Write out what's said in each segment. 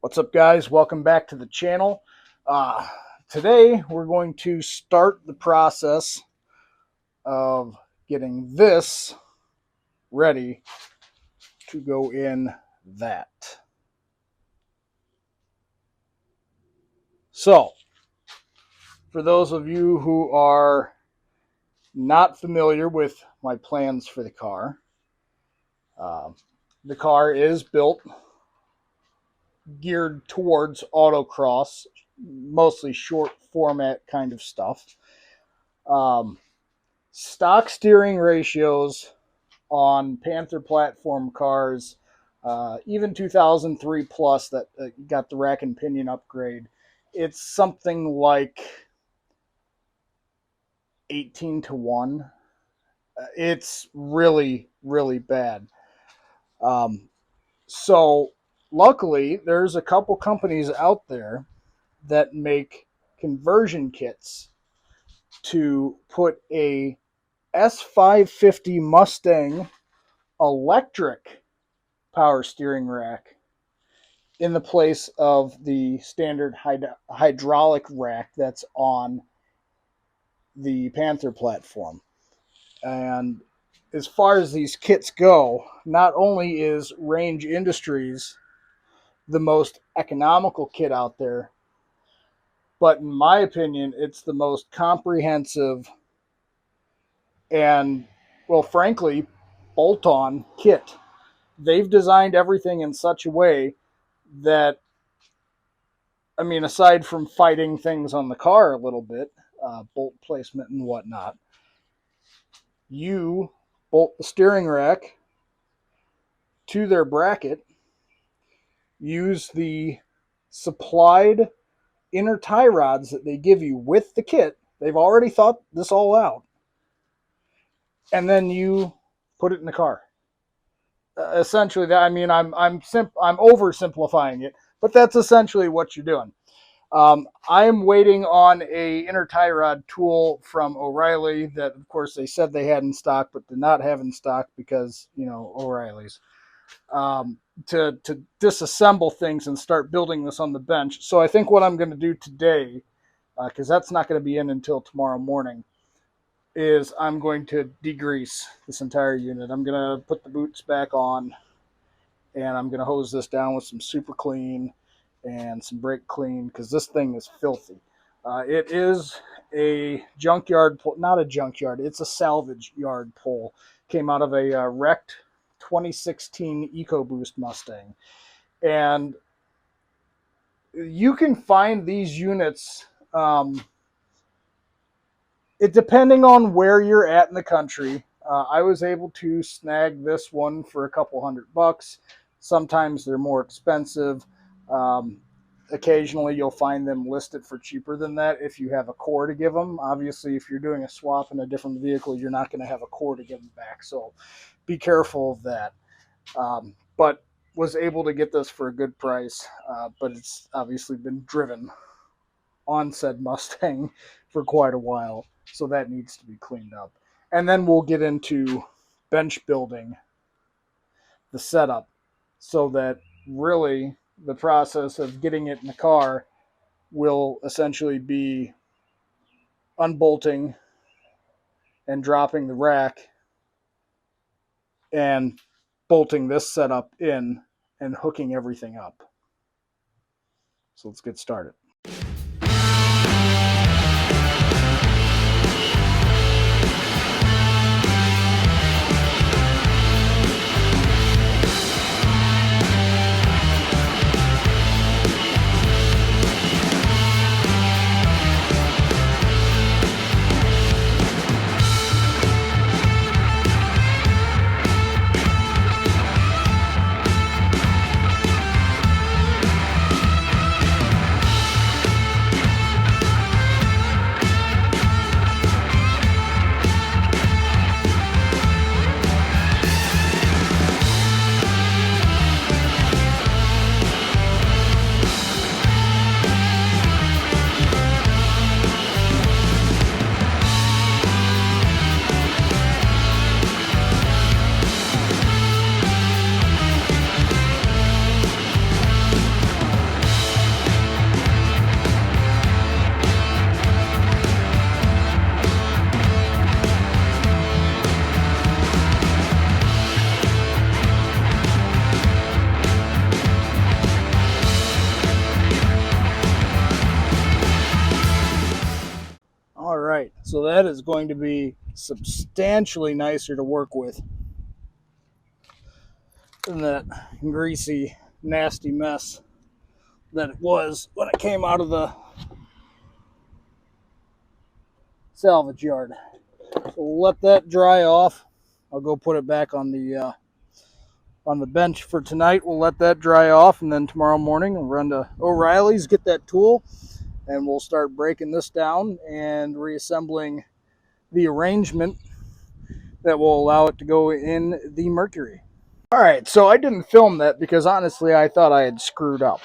What's up, guys? Welcome back to the channel. Today we're going to start the process of getting this ready to go in that. So, for those of you who are not familiar with my plans for the car is built geared towards autocross, mostly short format kind of stuff. Stock steering ratios on Panther platform cars, even 2003 plus that got the rack and pinion upgrade, it's something like 18-1. It's really, really bad. So luckily, there's a couple companies out there that make conversion kits to put a S550 Mustang Electric Power Steering rack in the place of the standard hydraulic rack that's on the Panther platform. And as far as these kits go, not only is Range Industries the most economical kit out there, but in my opinion, it's the most comprehensive and, well, frankly, bolt-on kit. They've designed everything in such a way that, I mean, aside from fighting things on the car a little bit, bolt placement and whatnot, you bolt the steering rack to their bracket, use the supplied inner tie rods that they give you with the kit. They've already thought this all out. And then you put it in the car. Essentially, I mean, I'm oversimplifying it, but that's essentially what you're doing. I'm waiting on a inner tie rod tool from O'Reilly that, of course, they said they had in stock, but did not have in stock because, you know, O'Reilly's. To disassemble things and start building this on the bench. So I think what I'm going to do today, because that's not going to be in until tomorrow morning, is I'm going to degrease this entire unit. I'm going to put the boots back on, and I'm going to hose this down with some super clean and some brake clean, because this thing is filthy. It is a junkyard pull, not a junkyard, it's a salvage yard pull. Came out of a wrecked 2016 EcoBoost Mustang. And you can find these units, depending on where you're at in the country. I was able to snag this one for a couple $100. Sometimes they're more expensive. Occasionally you'll find them listed for cheaper than that if you have a core to give them. Obviously, if you're doing a swap in a different vehicle, you're not going to have a core to give them back. So be careful of that. But was able to get this for a good price. But it's obviously been driven on said Mustang for quite a while. So that needs to be cleaned up. And then we'll get into bench building the setup so that really the process of getting it in the car will essentially be unbolting and dropping the rack and bolting this setup in and hooking everything up. So let's get started. So that is going to be substantially nicer to work with than that greasy, nasty mess that it was when it came out of the salvage yard. So we'll let that dry off. I'll go put it back on the bench for tonight. We'll let that dry off, and then tomorrow morning we'll run to O'Reilly's, get that tool, and we'll start breaking this down and reassembling the arrangement that will allow it to go in the Mercury. All right, so I didn't film that because honestly I thought I had screwed up.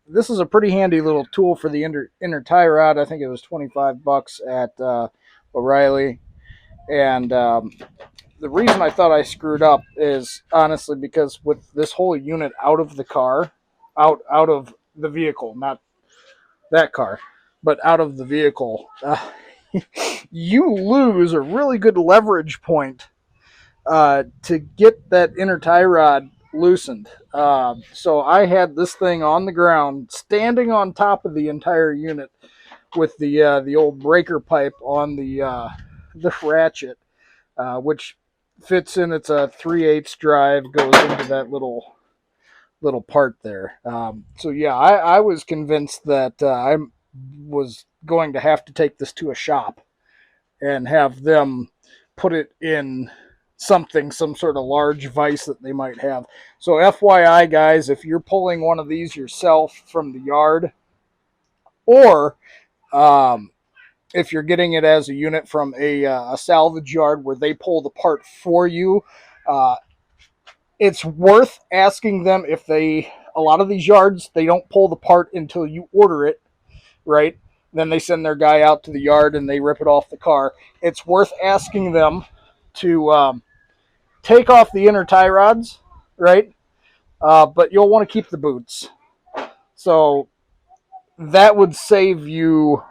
This is a pretty handy little tool for the inner tie rod. I think it was 25 bucks at O'Reilly. And the reason I thought I screwed up is honestly because with this whole unit out of the car, out of the vehicle, not that car, but out of the vehicle, you lose a really good leverage point to get that inner tie rod loosened. So I had this thing on the ground, standing on top of the entire unit with the old breaker pipe on the ratchet, which fits in. It's a 3/8 drive, goes into that little part there. So yeah, I was convinced that I was going to have to take this to a shop and have them put it in some sort of large vise that they might have. So FYI, guys, if you're pulling one of these yourself from the yard, or if you're getting it as a unit from a salvage yard where they pull the part for you, it's worth asking them if a lot of these yards, they don't pull the part until you order it, right? Then they send their guy out to the yard and they rip it off the car. It's worth asking them to take off the inner tie rods, right? But you'll want to keep the boots. So that would save you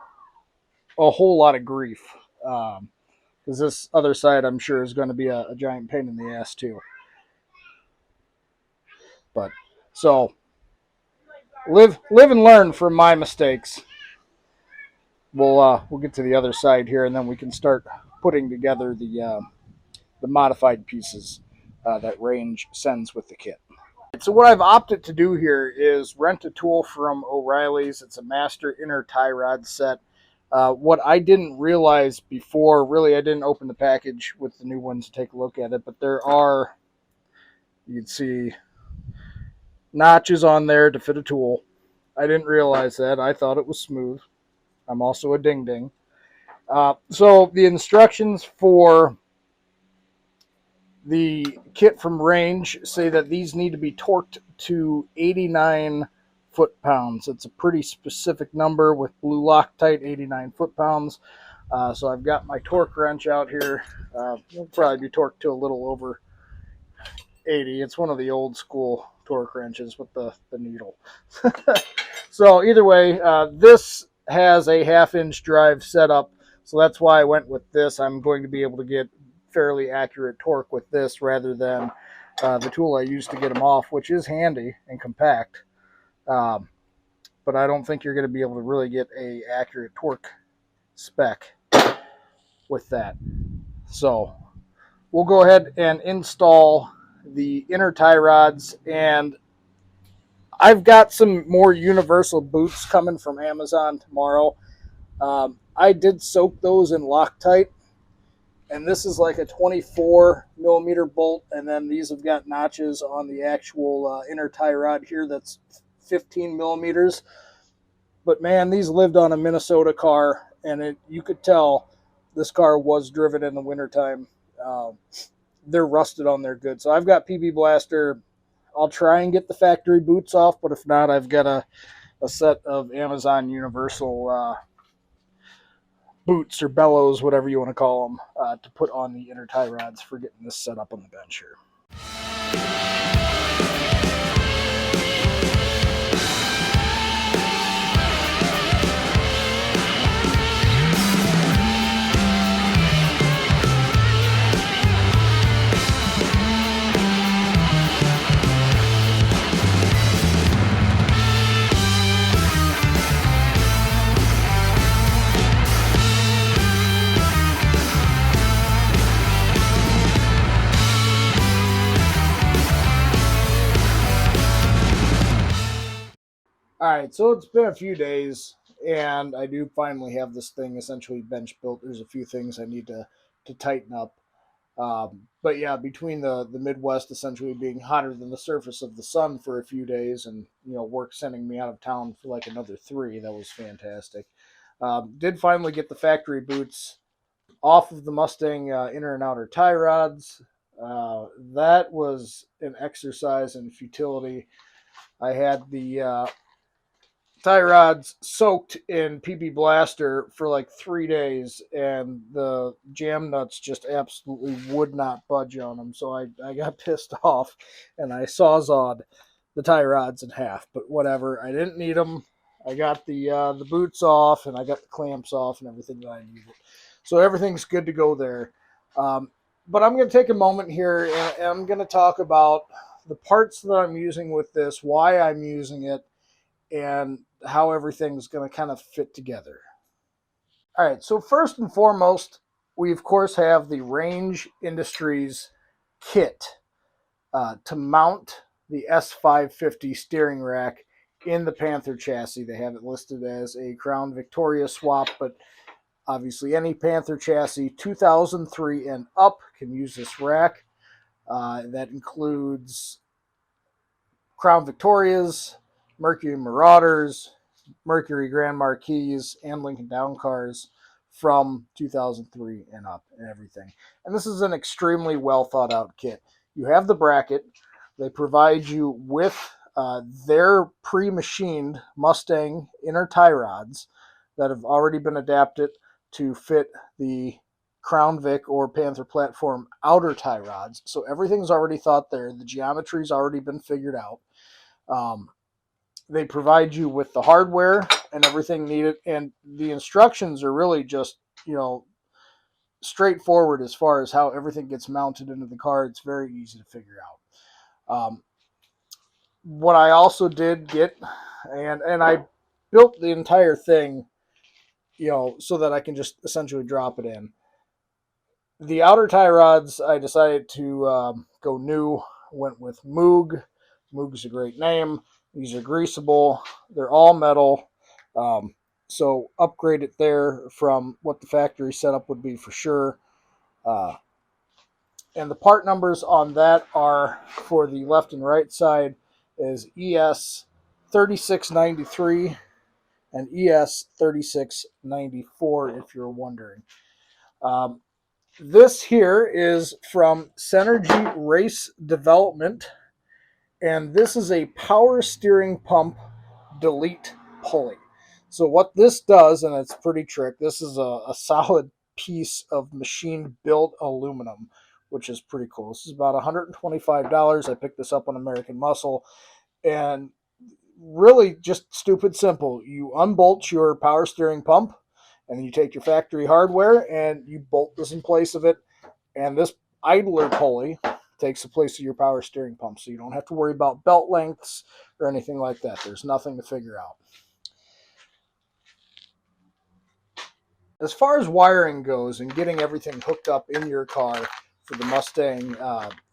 a whole lot of grief. Because this other side, I'm sure, is going to be a giant pain in the ass too. But so live and learn from my mistakes. We'll get to the other side here, and then we can start putting together the modified pieces that Range sends with the kit. So what I've opted to do here is rent a tool from O'Reilly's. It's a master inner tie rod set. What I didn't realize before, really, I didn't open the package with the new ones to take a look at it, but there are, you'd see, notches on there to fit a tool. I didn't realize that. I thought it was smooth. I'm also a ding-ding. So the instructions for the kit from Range say that these need to be torqued to 89 foot-pounds. It's a pretty specific number with blue Loctite, 89 foot-pounds. So I've got my torque wrench out here. It'll probably be torqued to a little over 80. It's one of the old school torque wrenches with the needle. So either way, this has a 1/2-inch drive setup, so that's why I went with this. I'm going to be able to get fairly accurate torque with this rather than the tool I used to get them off, which is handy and compact. But I don't think you're going to be able to really get a accurate torque spec with that. So we'll go ahead and install the inner tie rods, and I've got some more universal boots coming from Amazon tomorrow. I did soak those in Loctite, and this is like a 24 millimeter bolt, and then these have got notches on the actual inner tie rod here that's 15 millimeters. But man, these lived on a Minnesota car, and you could tell this car was driven in the wintertime. They're rusted on their good. So I've got PB Blaster. I'll try and get the factory boots off, but if not, I've got a set of Amazon Universal boots or bellows, whatever you want to call them, to put on the inner tie rods for getting this set up on the bench here. All right, so it's been a few days, and I do finally have this thing essentially bench built. There's a few things I need to tighten up. But yeah, between the Midwest essentially being hotter than the surface of the sun for a few days, and work sending me out of town for like another three, that was fantastic. Did finally get the factory boots off of the Mustang inner and outer tie rods. That was an exercise in futility. I had the tie rods soaked in PB Blaster for like 3 days, and the jam nuts just absolutely would not budge on them. So I got pissed off, and I sawzawed the tie rods in half. But whatever, I didn't need them. I got the boots off, and I got the clamps off, and everything that I needed. So everything's good to go there. But I'm going to take a moment here, and I'm going to talk about the parts that I'm using with this, why I'm using it, and how everything's going to kind of fit together. All right, so first and foremost, we of course have the Range Industries kit to mount the S550 steering rack in the Panther chassis. They have it listed as a Crown Victoria swap, but obviously any Panther chassis 2003 and up can use this rack. That includes Crown Victorias, Mercury Marauders, Mercury Grand Marquis, and Lincoln Down cars from 2003 and up and everything. And this is an extremely well thought out kit. You have the bracket. They provide you with their pre-machined Mustang inner tie rods that have already been adapted to fit the Crown Vic or Panther platform outer tie rods. So everything's already thought there. The geometry's already been figured out. They provide you with the hardware and everything needed, and the instructions are really just, straightforward as far as how everything gets mounted into the car. It's very easy to figure out. What I also did get, and I built the entire thing, so that I can just essentially drop it in. The outer tie rods, I decided to go new. Went with Moog. Moog's a great name. These are greasable. They're all metal. So upgrade it there from what the factory setup would be for sure. And the part numbers on that are, for the left and right side, is ES 3693 and ES 3694, if you're wondering. This here is from Synergy Race Development, and this is a power steering pump delete pulley. So what this does, and it's pretty trick, this is a solid piece of machine built aluminum, which is pretty cool. This is about $125. I picked this up on American Muscle, and really just stupid simple. You unbolt your power steering pump, and then you take your factory hardware and you bolt this in place of it, and this idler pulley takes the place of your power steering pump, so you don't have to worry about belt lengths or anything like that. There's nothing to figure out. As far as wiring goes and getting everything hooked up in your car for the Mustang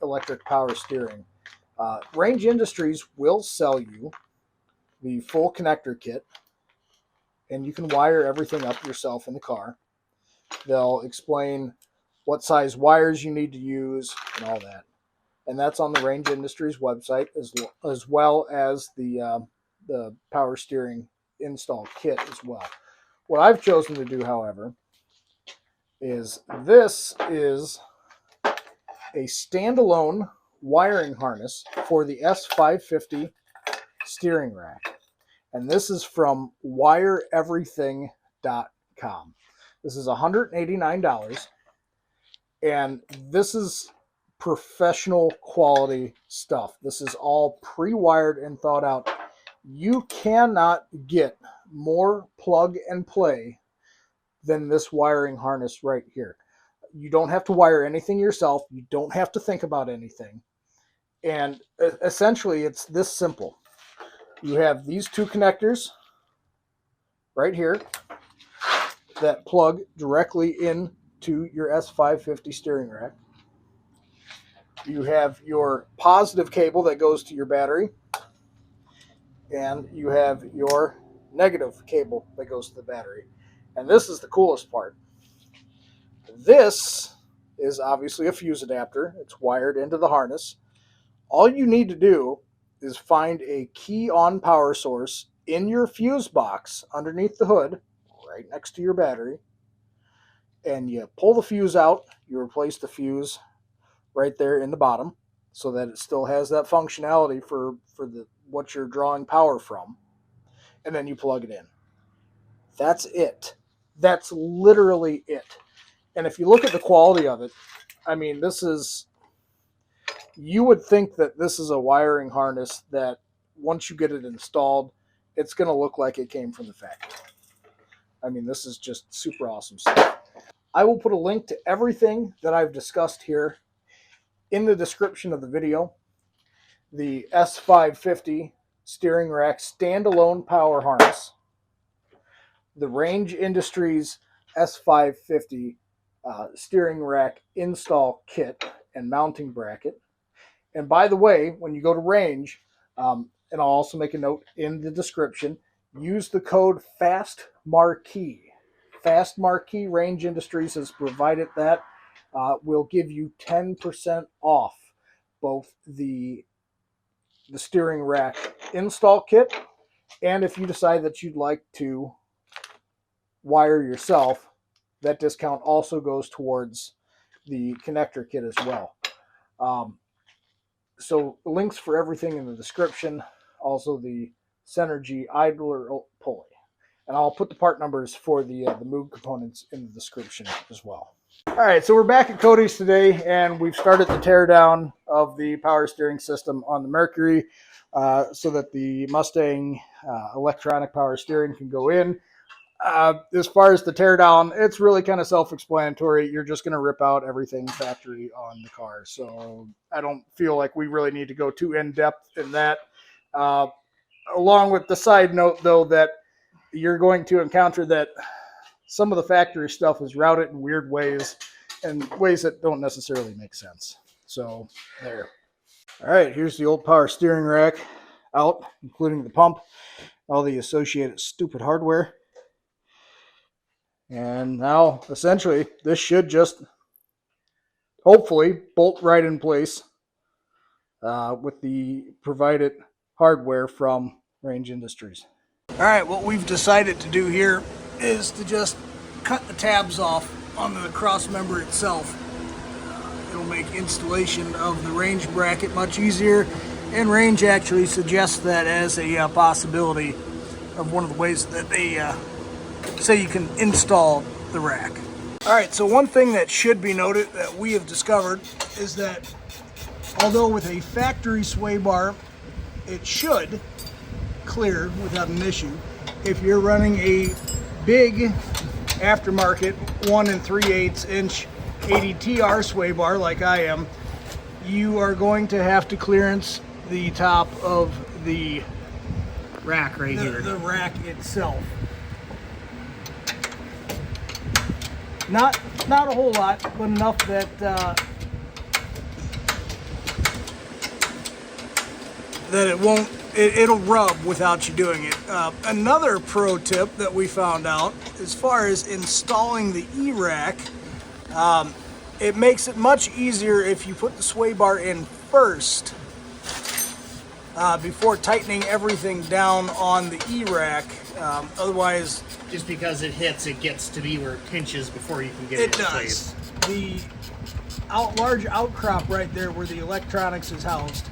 Electric Power Steering, Range Industries will sell you the full connector kit, and you can wire everything up yourself in the car. They'll explain what size wires you need to use and all that. And that's on the Range Industries website, as well as the power steering install kit as well. What I've chosen to do, however, is this is a standalone wiring harness for the S550 steering rack. And this is from wireeverything.com. This is $189, and this is professional quality stuff. This is all pre-wired and thought out. You cannot get more plug and play than this wiring harness right here. You don't have to wire anything yourself. You don't have to think about anything. And essentially, it's this simple. You have these two connectors right here that plug directly into your S550 steering rack. You have your positive cable that goes to your battery. and you have your negative cable that goes to the battery. And this is the coolest part. This is obviously a fuse adapter. It's wired into the harness. All you need to do is find a key-on power source in your fuse box underneath the hood, right next to your battery, and you pull the fuse out. You replace the fuse right there in the bottom so that it still has that functionality for what you're drawing power from, and then you plug it in. That's it. That's literally it. And if you look at the quality of it, I mean, you would think that this is a wiring harness that once you get it installed, it's going to look like it came from the factory. I mean, this is just super awesome stuff. I will put a link to everything that I've discussed here in the description of the video. The S550 steering rack standalone power harness, the Range Industries S550 steering rack install kit and mounting bracket. And by the way, when you go to Range, and I'll also make a note in the description, use the code FASTMarquis. FASTMarquis, Range Industries has provided that. Will give you 10% off both the steering rack install kit, and if you decide that you'd like to wire yourself, that discount also goes towards the connector kit as well. So links for everything in the description, also the Synergy idler pulley. And I'll put the part numbers for the Moog components in the description as well. All right, so we're back at Cody's today, and we've started the teardown of the power steering system on the Mercury so that the Mustang electronic power steering can go in. As far as the teardown, it's really kind of self-explanatory. You're just going to rip out everything factory on the car. So I don't feel like we really need to go too in-depth in that. Along with the side note, though, that you're going to encounter that some of the factory stuff is routed in weird ways and ways that don't necessarily make sense. So there. All right, here's the old power steering rack out, including the pump, all the associated stupid hardware. And now, essentially, this should just hopefully bolt right in place with the provided hardware from Range Industries. All right, what we've decided to do here is to just cut the tabs off on the cross member itself. It'll make installation of the Range bracket much easier, and Range actually suggests that as a possibility of one of the ways that they say you can install the rack. All right, so one thing that should be noted that we have discovered is that although with a factory sway bar, it should clear without an issue. If you're running a big aftermarket 1 3/8 inch 80TR sway bar like I am, you are going to have to clearance the top of the rack right here. The rack itself. Not a whole lot, but enough that it'll rub without you doing it. Another pro tip that we found out, as far as installing the E-rack, it makes it much easier if you put the sway bar in first before tightening everything down on the E-rack. Otherwise, just because it hits, it gets to be where it pinches before you can get it in place. The large outcrop right there where the electronics is housed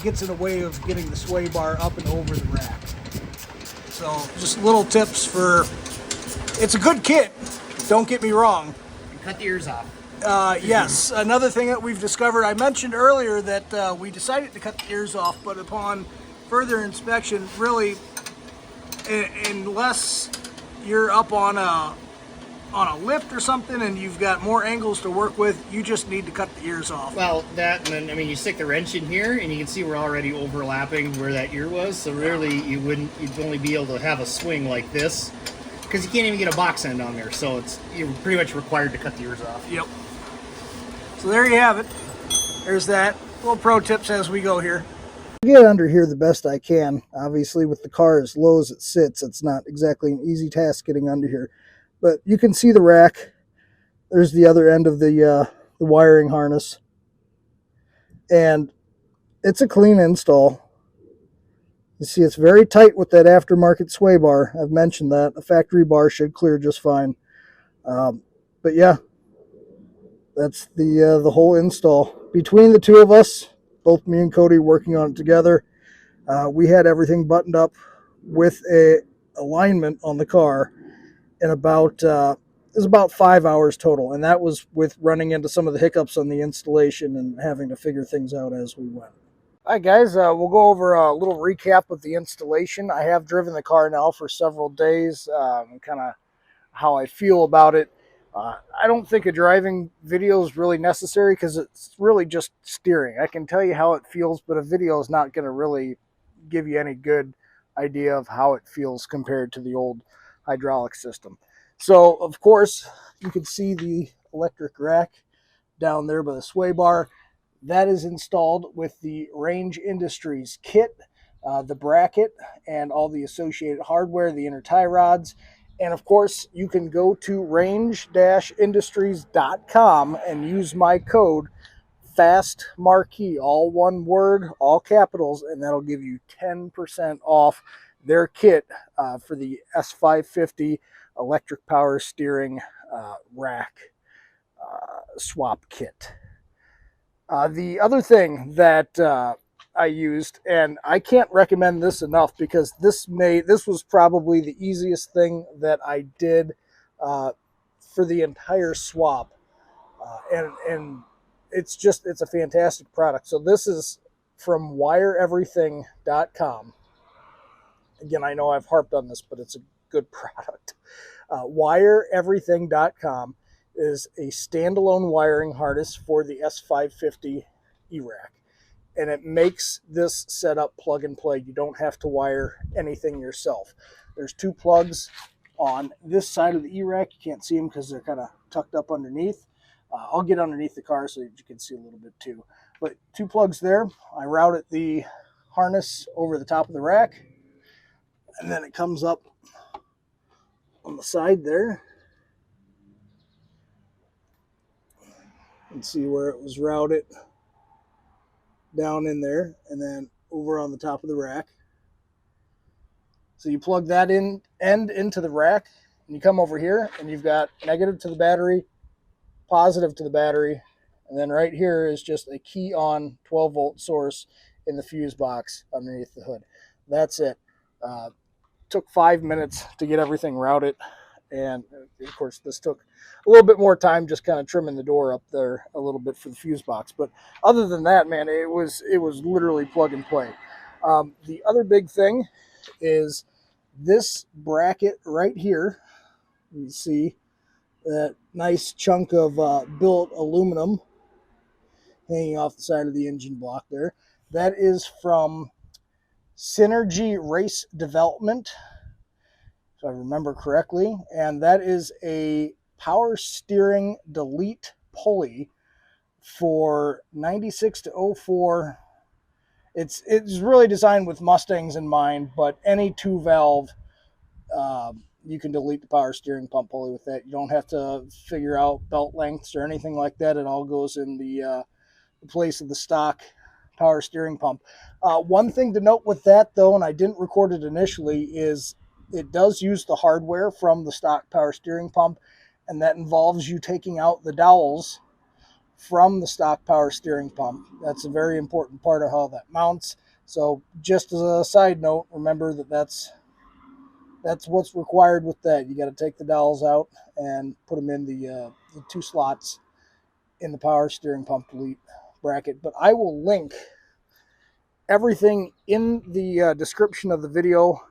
gets in the way of getting the sway bar up and over the rack. So just little tips for, it's a good kit, don't get me wrong. And cut the ears off. Yes, another thing that we've discovered, I mentioned earlier that we decided to cut the ears off, but upon further inspection, really, unless you're up on a lift or something and you've got more angles to work with, you just need to cut the ears off. Well, that, and then, I mean, you stick the wrench in here and you can see we're already overlapping where that ear was, so really you'd only be able to have a swing like this, because you can't even get a box end on there, so you're pretty much required to cut the ears off. Yep. So there you have it. There's that. Little pro tips as we go here. Get under here the best I can. Obviously, with the car as low as it sits, it's not exactly an easy task getting under here. But you can see the rack. There's the other end of the wiring harness. And it's a clean install. You see it's very tight with that aftermarket sway bar. I've mentioned that. The factory bar should clear just fine. But yeah, that's the whole install. Between the two of us, both me and Cody working on it together, we had everything buttoned up with a alignment on the car in about it was about 5 hours total, and that was with running into some of the hiccups on the installation and having to figure things out as we went. All right, guys, we'll go over a little recap of the installation. I have driven the car now for several days, kind of how I feel about it. I don't think a driving video is really necessary because it's really just steering. I can tell you how it feels, but a video is not going to really give you any good idea of how it feels compared to the old hydraulic system. So, of course, you can see the electric rack down there by the sway bar. That is installed with the Range Industries kit, the bracket, and all the associated hardware, the inner tie rods. And of course, you can go to range-industries.com and use my code FAST Marquis, all one word, all capitals, and that'll give you 10% off their kit for the S550 Electric Power Steering rack swap kit. The other thing that I used, and I can't recommend this enough because this was probably the easiest thing that I did for the entire swap, and it's a fantastic product. So this is from wireeverything.com. Again, I know I've harped on this, but it's a good product. Wireeverything.com is a standalone wiring harness for the S550 E-Rack. And it makes this setup plug and play. You don't have to wire anything yourself. There's two plugs on this side of the E-Rack. You can't see them because they're kind of tucked up underneath. I'll get underneath the car so that you can see a little bit too. But two plugs there. I routed the harness over the top of the rack. And then it comes up on the side there. You can see where it was routed down in there and then over on the top of the rack. So you plug that end into the rack and you come over here and you've got negative to the battery, positive to the battery, and then right here is just a key on 12-volt source in the fuse box underneath the hood. That's it. Took 5 minutes to get everything routed, and of course this took a little bit more time just kind of trimming the door up there a little bit for the fuse box. But other than that, man, it was literally plug and play. The other big thing is this bracket right here. You see that nice chunk of billet aluminum hanging off the side of the engine block there. That is from Synergy Race Development, if I remember correctly, and that is a power steering delete pulley for 96 to 04. It's really designed with Mustangs in mind, but any two valve, you can delete the power steering pump pulley with that. You don't have to figure out belt lengths or anything like that. It all goes in the place of the stock power steering pump. One thing to note with that, though, and I didn't record it initially, is it does use the hardware from the stock power steering pump, and that involves you taking out the dowels from the stock power steering pump. That's a very important part of how that mounts. So just as a side note, remember that's what's required with that. You got to take the dowels out and put them in the two slots in the power steering pump delete bracket. But I will link everything in the description of the video,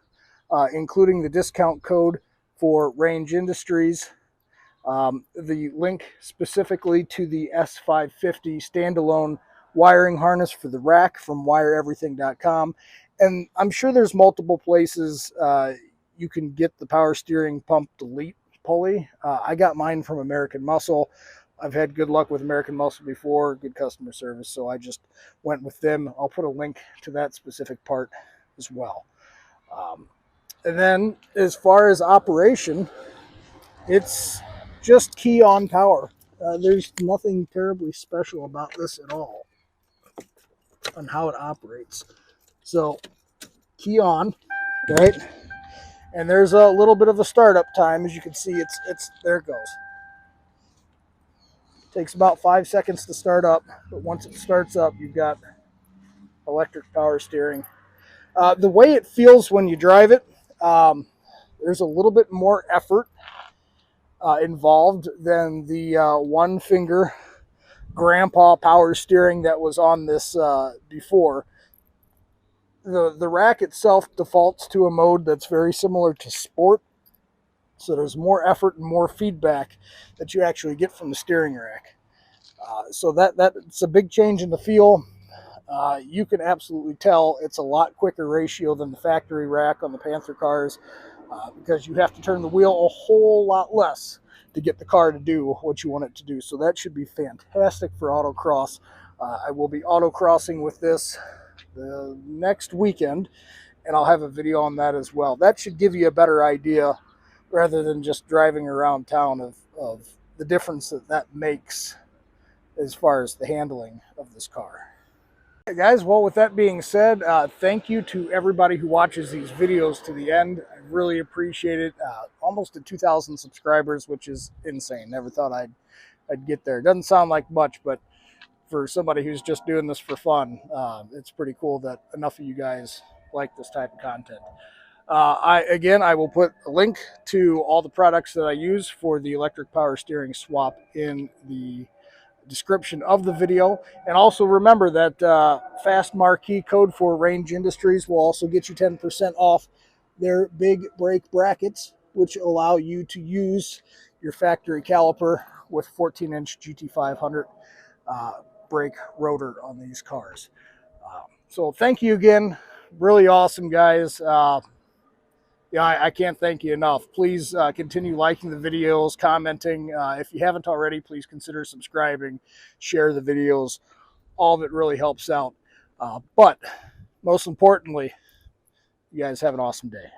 including the discount code for Range Industries, the link specifically to the S550 standalone wiring harness for the rack from wireeverything.com. And I'm sure there's multiple places you can get the power steering pump delete pulley. I got mine from American Muscle. I've had good luck with American Muscle before, good customer service, so I just went with them. I'll put a link to that specific part as well. And then as far as operation, it's just key on power. There's nothing terribly special about this at all on how it operates. So key on, right? And there's a little bit of a startup time. As you can see, it's there it goes. Takes about 5 seconds to start up, but once it starts up, you've got electric power steering. The way it feels when you drive it, there's a little bit more effort involved than the one finger grandpa power steering that was on this before. The rack itself defaults to a mode that's very similar to sport, so there's more effort and more feedback that you actually get from the steering rack. So that's a big change in the feel. You can absolutely tell it's a lot quicker ratio than the factory rack on the Panther cars, because you have to turn the wheel a whole lot less to get the car to do what you want it to do. So that should be fantastic for autocross. I will be autocrossing with this the next weekend, and I'll have a video on that as well. That should give you a better idea, rather than just driving around town, of the difference that makes as far as the handling of this car. Hey guys, well, with that being said, thank you to everybody who watches these videos to the end. I really appreciate it. Almost at 2,000 subscribers, which is insane. Never thought I'd get there. Doesn't sound like much, but for somebody who's just doing this for fun, it's pretty cool that enough of you guys like this type of content. I will put a link to all the products that I use for the electric power steering swap in the description of the video. And also remember that fast Marquis code for Range Industries will also get you 10% off their big brake brackets, which allow you to use your factory caliper with 14-inch GT500 brake rotor on these cars. So thank you again. Really awesome, guys. Yeah, I can't thank you enough. Please continue liking the videos, commenting. If you haven't already, please consider subscribing, share the videos. All of it really helps out. But most importantly, you guys have an awesome day.